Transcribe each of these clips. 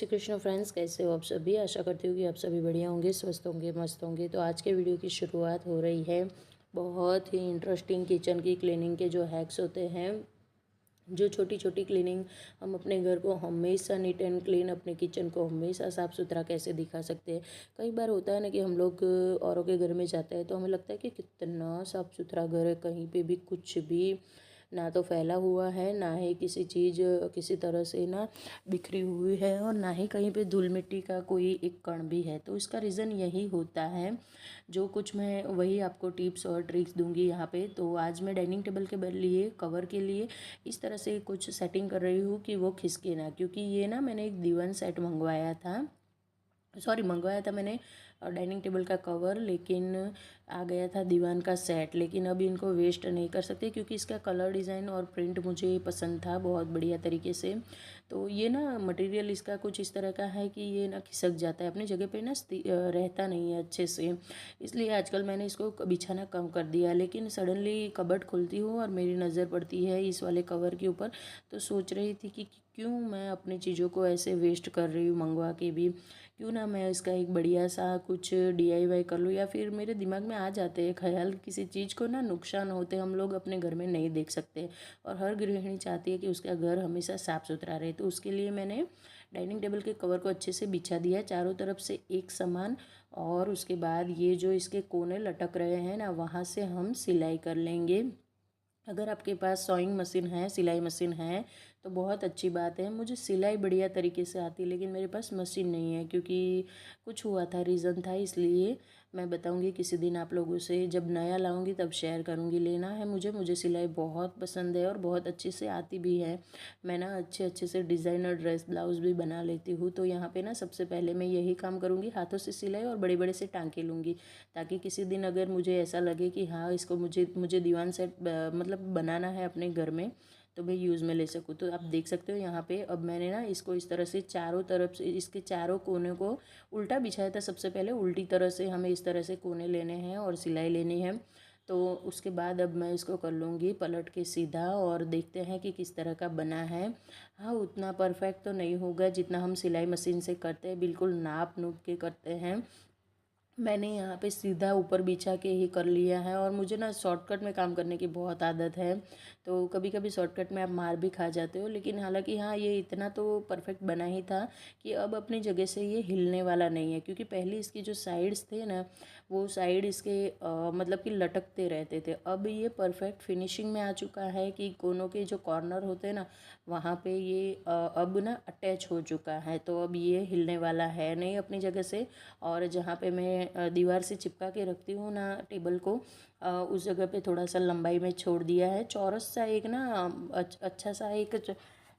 Shri Krishna friends, कैसे हो आप सभी। आशा करती हूँ कि आप सभी बढ़िया होंगे, स्वस्थ होंगे, मस्त होंगे। तो आज के वीडियो की शुरुआत हो रही है बहुत ही इंटरेस्टिंग किचन की क्लीनिंग के जो हैक्स होते हैं, जो छोटी छोटी क्लीनिंग हम अपने घर को हमेशा नीट एंड क्लीन, अपने किचन को हमेशा साफ़ सुथरा कैसे दिखा सकते हैं। कई बार होता है ना कि हम लोग औरों के घर में जाते हैं तो हमें लगता है कि कितना साफ़ सुथरा घर है, कहीं पे भी कुछ भी ना तो फैला हुआ है, ना ही किसी चीज़ किसी तरह से ना बिखरी हुई है, और ना ही कहीं पे धूल मिट्टी का कोई एक कण भी है। तो इसका रीज़न यही होता है। जो कुछ मैं वही आपको टिप्स और ट्रिक्स दूंगी यहाँ पे। तो आज मैं डाइनिंग टेबल के लिए कवर के लिए इस तरह से कुछ सेटिंग कर रही हूँ कि वो खिसके ना, क्योंकि ये ना मैंने एक दीवान सेट मंगवाया था मैंने डाइनिंग टेबल का कवर, लेकिन आ गया था दीवान का सेट। लेकिन अब इनको वेस्ट नहीं कर सकते क्योंकि इसका कलर डिज़ाइन और प्रिंट मुझे पसंद था बहुत बढ़िया तरीके से। तो ये ना मटेरियल इसका कुछ इस तरह का है कि ये ना खिसक जाता है, अपनी जगह पे ना रहता नहीं है अच्छे से। इसलिए आजकल मैंने इसको बिछाना कम कर दिया। लेकिन सडनली कबर्ड खोलती हूँ और मेरी नज़र पड़ती है इस वाले कवर के ऊपर। तो सोच रही थी कि क्यों मैं अपनी चीज़ों को ऐसे वेस्ट कर रही हूँ मंगवा के भी, क्यों ना मैं इसका एक बढ़िया सा कुछ DIY कर लूँ। या फिर मेरे दिमाग में आ जाते हैं ख्याल, किसी चीज़ को ना नुकसान होते हम लोग अपने घर में नहीं देख सकते, और हर गृहिणी चाहती है कि उसका घर हमेशा साफ़ सुथरा रहे। तो उसके लिए मैंने डाइनिंग टेबल के कवर को अच्छे से बिछा दिया चारों तरफ से एक समान। और उसके बाद ये जो इसके कोने लटक रहे हैं ना, वहाँ से हम सिलाई कर लेंगे। अगर आपके पास सॉइंग मशीन है, सिलाई मशीन है, तो बहुत अच्छी बात है। मुझे सिलाई बढ़िया तरीके से आती है, लेकिन मेरे पास मशीन नहीं है क्योंकि कुछ हुआ था, रीज़न था। इसलिए मैं बताऊंगी किसी दिन आप लोगों से, जब नया लाऊंगी तब शेयर करूंगी। लेना है मुझे सिलाई बहुत पसंद है और बहुत अच्छे से आती भी है। मैं ना अच्छे अच्छे से डिज़ाइनर ड्रेस ब्लाउज़ भी बना लेती हूँ। तो यहाँ पे ना सबसे पहले मैं यही काम करूँगी, हाथों से सिलाई और बड़े बड़े से टाँके लूँगी, ताकि किसी दिन अगर मुझे ऐसा लगे कि हाँ इसको मुझे दीवान सेट मतलब बनाना है अपने घर में, तो मैं यूज़ में ले सकूँ। तो आप देख सकते हो यहाँ पे अब मैंने ना इसको इस तरह से चारों तरफ से इसके चारों कोने को उल्टा बिछाया था। सबसे पहले उल्टी तरह से हमें इस तरह से कोने लेने हैं और सिलाई लेनी है। तो उसके बाद अब मैं इसको कर लूँगी पलट के सीधा, और देखते हैं कि किस तरह का बना है। हाँ, उतना परफेक्ट तो नहीं होगा जितना हम सिलाई मशीन से करते हैं, बिल्कुल नाप नूप के करते हैं। मैंने यहाँ पे सीधा ऊपर बिछा के ही कर लिया है, और मुझे ना शॉर्टकट में काम करने की बहुत आदत है। तो कभी कभी शॉर्टकट में आप मार भी खा जाते हो। लेकिन हालांकि हाँ, ये इतना तो परफेक्ट बना ही था कि अब अपनी जगह से ये हिलने वाला नहीं है, क्योंकि पहले इसकी जो साइड्स थे ना, वो साइड इसके मतलब कि लटकते रहते थे। अब ये परफेक्ट फिनिशिंग में आ चुका है कि कोनों के जो कॉर्नर होते हैं ना, वहाँ पे ये अब ना अटैच हो चुका है। तो अब ये हिलने वाला है नहीं अपनी जगह से। और जहाँ पे मैं दीवार से चिपका के रखती हूँ ना टेबल को, उस जगह पे थोड़ा सा लंबाई में छोड़ दिया है, चौरस सा एक ना अच्छा सा एक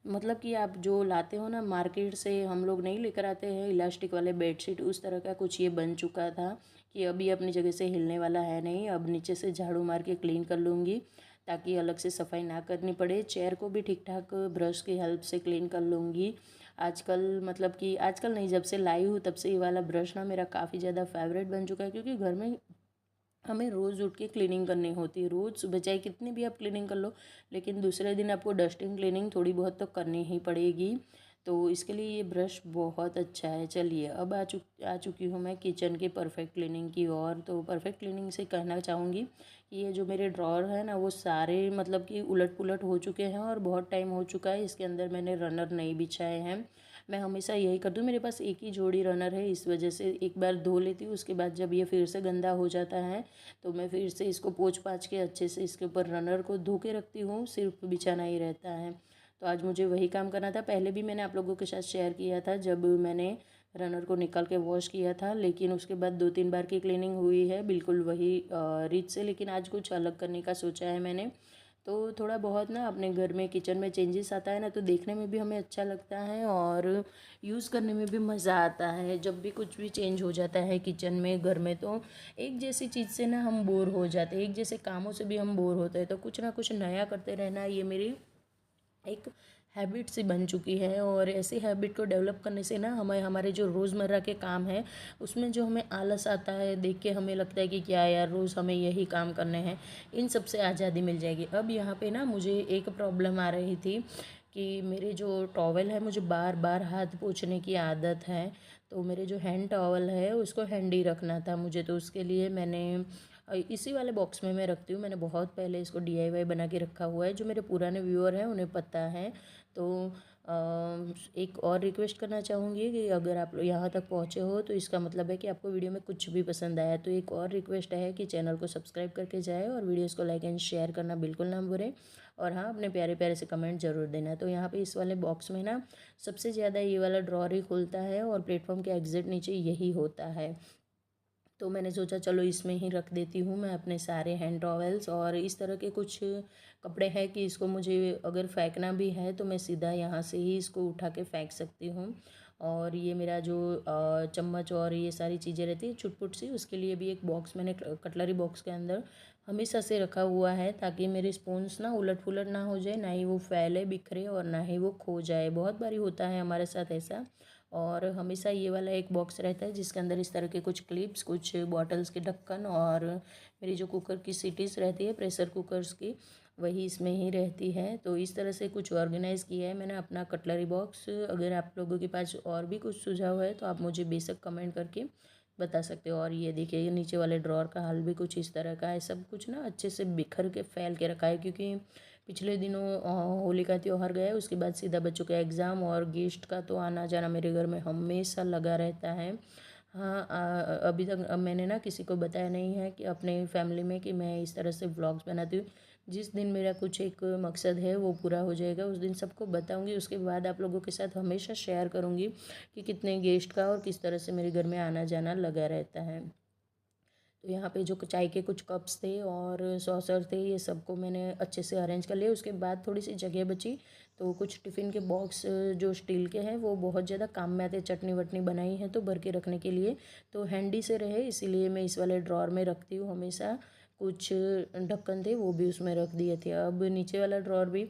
मतलब कि आप जो लाते हो ना मार्केट से, हम लोग नहीं लेकर आते हैं इलास्टिक वाले बेडशीट, उस तरह का कुछ ये बन चुका था कि अभी अपनी जगह से हिलने वाला है नहीं। अब नीचे से झाड़ू मार के क्लीन कर लूँगी ताकि अलग से सफाई ना करनी पड़े। चेयर को भी ठीक ठाक ब्रश की हेल्प से क्लीन कर लूँगी। आजकल मतलब कि आजकल नहीं, जब से लाई हूँ तब से ये वाला ब्रश ना मेरा काफ़ी ज़्यादा फेवरेट बन चुका है, क्योंकि घर में हमें रोज़ उठ के क्लीनिंग करनी होती है। रोज़ सुबह चाहे कितनी भी आप क्लीनिंग कर लो, लेकिन दूसरे दिन आपको डस्टिंग क्लीनिंग थोड़ी बहुत तो करनी ही पड़ेगी। तो इसके लिए ये ब्रश बहुत अच्छा है। चलिए अब आ चुकी हूँ मैं किचन के परफेक्ट क्लीनिंग की ओर। तो परफेक्ट क्लीनिंग से कहना चाहूँगी कि ये जो मेरे ड्रॉर है ना, वो सारे मतलब कि उलट पुलट हो चुके हैं और बहुत टाइम हो चुका है। इसके अंदर मैंने रनर नहीं बिछाए हैं। मैं हमेशा यही करती हूँ, मेरे पास एक ही जोड़ी रनर है, इस वजह से एक बार धो लेती हूँ। उसके बाद जब ये फिर से गंदा हो जाता है तो मैं फिर से इसको पोंछ पाछ के अच्छे से इसके ऊपर रनर को धो के रखती हूँ, सिर्फ बिछाना ही रहता है। तो आज मुझे वही काम करना था। पहले भी मैंने आप लोगों के साथ शेयर किया था जब मैंने रनर को निकाल के वॉश किया था, लेकिन उसके बाद 2-3 बार की क्लीनिंग हुई है बिल्कुल वही रीच से। लेकिन आज कुछ अलग करने का सोचा है मैंने। तो थोड़ा बहुत ना अपने घर में किचन में चेंजेस आता है ना, तो देखने में भी हमें अच्छा लगता है और यूज़ करने में भी मज़ा आता है। जब भी कुछ भी चेंज हो जाता है किचन में, घर में, तो एक जैसी चीज़ से ना हम बोर हो जाते हैं, एक जैसे कामों से भी हम बोर होते हैं। तो कुछ ना कुछ नया करते रहना, ये मेरी एक हैबिट सी बन चुकी है। और ऐसी हैबिट को डेवलप करने से ना हमें हमारे जो रोज़मर्रा के काम हैं उसमें जो हमें आलस आता है, देख के हमें लगता है कि क्या यार रोज़ हमें यही काम करने हैं, इन सब से आज़ादी मिल जाएगी। अब यहाँ पे ना मुझे एक प्रॉब्लम आ रही थी कि मेरे जो टॉवल है मुझे बार बार हाथ पोंछने की आदत है, तो मेरे जो हैंड टॉवल है उसको हैंडी रखना था मुझे। तो उसके लिए मैंने इसी वाले बॉक्स में मैं रखती हूँ। मैंने बहुत पहले इसको DIY बना के रखा हुआ है, जो मेरे पुराने व्यूअर हैं उन्हें पता है। तो एक और रिक्वेस्ट करना चाहूँगी कि अगर आप यहाँ तक पहुँचे हो तो इसका मतलब है कि आपको वीडियो में कुछ भी पसंद आया। तो एक और रिक्वेस्ट है कि चैनल को सब्सक्राइब करके जाए और वीडियोस को लाइक एंड शेयर करना बिल्कुल ना भूलें। और हाँ, अपने प्यारे प्यारे से कमेंट ज़रूर देना। तो यहाँ पे इस वाले बॉक्स में ना सबसे ज़्यादा ये वाला ड्रॉर ही खुलता है और प्लेटफॉर्म के एग्जैक्ट नीचे यही होता है। तो मैंने सोचा चलो इसमें ही रख देती हूँ मैं अपने सारे हैंड टॉवेल्स। और इस तरह के कुछ कपड़े हैं कि इसको मुझे अगर फेंकना भी है तो मैं सीधा यहाँ से ही इसको उठा के फेंक सकती हूँ। और ये मेरा जो चम्मच और ये सारी चीज़ें रहती है छुटपुट सी, उसके लिए भी एक बॉक्स मैंने कटलरी बॉक्स के अंदर हमेशा से रखा हुआ है, ताकि मेरे स्पून्स ना उलट पुलट ना हो जाए, ना ही वो फैले बिखरे और ना ही वो खो जाए। बहुत बारी होता है हमारे साथ ऐसा। और हमेशा ये वाला एक बॉक्स रहता है जिसके अंदर इस तरह के कुछ क्लिप्स, कुछ बॉटल्स के ढक्कन और मेरी जो कुकर की सीटीज़ रहती है प्रेशर कुकर्स की, वही इसमें ही रहती है। तो इस तरह से कुछ ऑर्गेनाइज़ किया है मैंने अपना कटलरी बॉक्स। अगर आप लोगों के पास और भी कुछ सुझाव है तो आप मुझे बेशक कमेंट करके बता सकते हो। और ये देखिए, ये नीचे वाले ड्रॉर का हाल भी कुछ इस तरह का है। सब कुछ ना अच्छे से बिखर के फैल के रखा है, क्योंकि पिछले दिनों होली का त्यौहार गया है, उसके बाद सीधा बच्चों का एग्ज़ाम और गेस्ट का तो आना जाना मेरे घर में हमेशा लगा रहता है। हाँ, अभी तक मैंने ना किसी को बताया नहीं है कि अपने फैमिली में कि मैं इस तरह से व्लॉग्स बनाती हूँ। जिस दिन मेरा कुछ एक मकसद है वो पूरा हो जाएगा उस दिन सबको बताऊंगी। उसके बाद आप लोगों के साथ हमेशा शेयर करूंगी कि कितने गेस्ट का और किस तरह से मेरे घर में आना जाना लगा रहता है। तो यहाँ पे जो चाय के कुछ कप्स थे और सॉसर थे, ये सबको मैंने अच्छे से अरेंज कर लिया। उसके बाद थोड़ी सी जगह बची तो कुछ टिफ़िन के बॉक्स जो स्टील के हैं वो बहुत ज़्यादा काम में आते, चटनी वटनी बनाई है तो भर के रखने के लिए, तो हैंडी से रहे इसीलिए मैं इस वाले ड्रॉर में रखती हूँ हमेशा। कुछ ढक्कन थे वो भी उसमें रख दिए थे। अब नीचे वाला ड्रॉर भी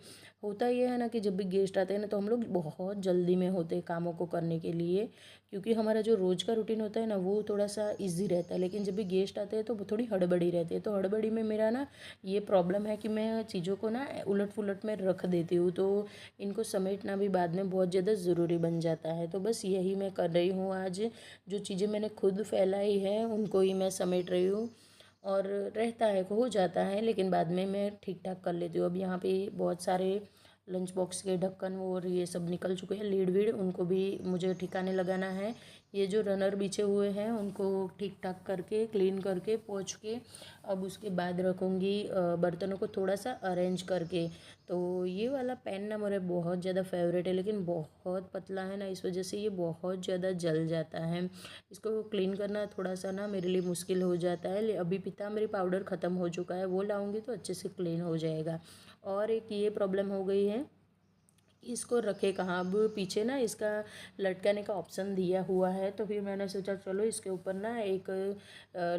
होता ये है ना कि जब भी गेस्ट आते हैं ना तो हम लोग बहुत जल्दी में होते हैं कामों को करने के लिए, क्योंकि हमारा जो रोज़ का रूटीन होता है ना वो थोड़ा सा इजी रहता है। लेकिन जब भी गेस्ट आते हैं तो वो थोड़ी हड़बड़ी रहती है। तो हड़बड़ी में मेरा ना ये प्रॉब्लम है कि मैं चीज़ों को ना उलट पुलट में रख देती हूँ, तो इनको समेटना भी बाद में बहुत ज़्यादा ज़रूरी बन जाता है। तो बस यही मैं कर रही हूँ आज। जो चीज़ें मैंने खुद फैलाई है उनको ही मैं समेट रही हूँ। और रहता है, हो जाता है, लेकिन बाद में मैं ठीक ठाक कर लेती हूँ। अब यहाँ पे बहुत सारे लंच बॉक्स के ढक्कन और ये सब निकल चुके हैं, लीड वीड, उनको भी मुझे ठिकाने लगाना है। ये जो रनर बिछे हुए हैं उनको ठीक ठाक करके क्लीन करके पोंछ के अब उसके बाद रखूँगी बर्तनों को थोड़ा सा अरेंज करके। तो ये वाला पेन ना मेरा बहुत ज़्यादा फेवरेट है, लेकिन बहुत पतला है ना, इस वजह से ये बहुत ज़्यादा जल जाता है। इसको क्लीन करना थोड़ा सा ना मेरे लिए मुश्किल हो जाता है। अभी पिता मेरी पाउडर ख़त्म हो चुका है, वो लाऊंगी तो अच्छे से क्लीन हो जाएगा। और एक ये प्रॉब्लम हो गई है, इसको रखे कहाँ। अब पीछे ना इसका लटकाने का ऑप्शन दिया हुआ है, तो फिर मैंने सोचा चलो इसके ऊपर ना एक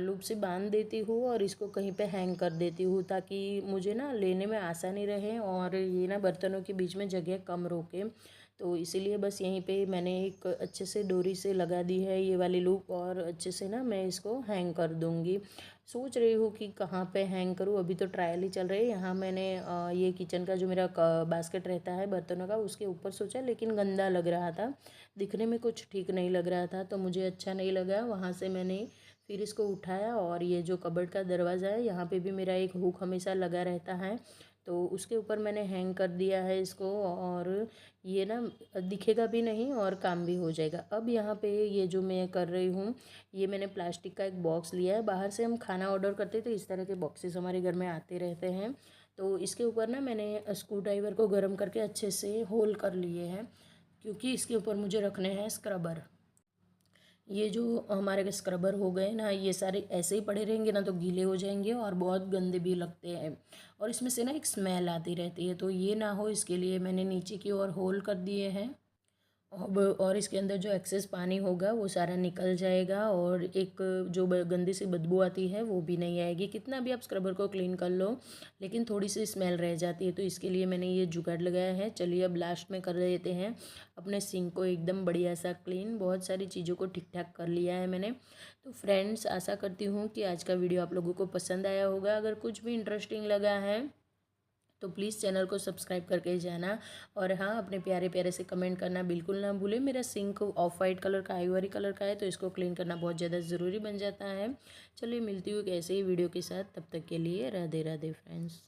लूप से बांध देती हूँ और इसको कहीं पे हैंग कर देती हूँ, ताकि मुझे ना लेने में आसानी रहे और ये ना बर्तनों के बीच में जगह कम रोके। तो इसीलिए बस यहीं पे मैंने एक अच्छे से डोरी से लगा दी है ये वाली लूप, और अच्छे से ना मैं इसको हैंग कर दूँगी। सोच रही हूँ कि कहाँ पे हैंग करूँ, अभी तो ट्रायल ही चल रही है। यहाँ मैंने ये किचन का जो मेरा बास्केट रहता है बर्तनों का उसके ऊपर सोचा, लेकिन गंदा लग रहा था, दिखने में कुछ ठीक नहीं लग रहा था, तो मुझे अच्छा नहीं लगा। वहाँ से मैंने फिर इसको उठाया और ये जो कबर्ड का दरवाज़ा है यहाँ पे भी मेरा एक हुक हमेशा लगा रहता है, तो उसके ऊपर मैंने हैंग कर दिया है इसको। और ये ना दिखेगा भी नहीं और काम भी हो जाएगा। अब यहाँ पे ये जो मैं कर रही हूँ, ये मैंने प्लास्टिक का एक बॉक्स लिया है। बाहर से हम खाना ऑर्डर करते तो इस तरह के बॉक्सेस हमारे घर में आते रहते हैं। तो इसके ऊपर ना मैंने स्क्रू ड्राइवर को गर्म करके अच्छे से होल कर लिए हैं, क्योंकि इसके ऊपर मुझे रखने हैं स्क्रबर। ये जो हमारे के स्क्रबर हो गए ना, ये सारे ऐसे ही पड़े रहेंगे ना तो गीले हो जाएंगे और बहुत गंदे भी लगते हैं, और इसमें से ना एक स्मेल आती रहती है। तो ये ना हो इसके लिए मैंने नीचे की ओर होल कर दिए हैं। अब और इसके अंदर जो एक्सेस पानी होगा वो सारा निकल जाएगा, और एक जो गंदी सी बदबू आती है वो भी नहीं आएगी। कितना भी आप स्क्रबर को क्लीन कर लो लेकिन थोड़ी सी स्मेल रह जाती है, तो इसके लिए मैंने ये जुगाड़ लगाया है। चलिए अब लास्ट में कर देते हैं अपने सिंक को एकदम बढ़िया सा क्लीन। बहुत सारी चीज़ों को ठीक ठाक कर लिया है मैंने। तो फ्रेंड्स, आशा करती हूँ कि आज का वीडियो आप लोगों को पसंद आया होगा। अगर कुछ भी इंटरेस्टिंग लगा है तो प्लीज़ चैनल को सब्सक्राइब करके जाना। और हाँ, अपने प्यारे प्यारे से कमेंट करना बिल्कुल ना भूलें। मेरा सिंक ऑफ वाइट कलर का, आइवरी कलर का है, तो इसको क्लीन करना बहुत ज़्यादा ज़रूरी बन जाता है। चलिए मिलती हूँ एक ऐसे ही वीडियो के साथ, तब तक के लिए राधे राधे फ्रेंड्स।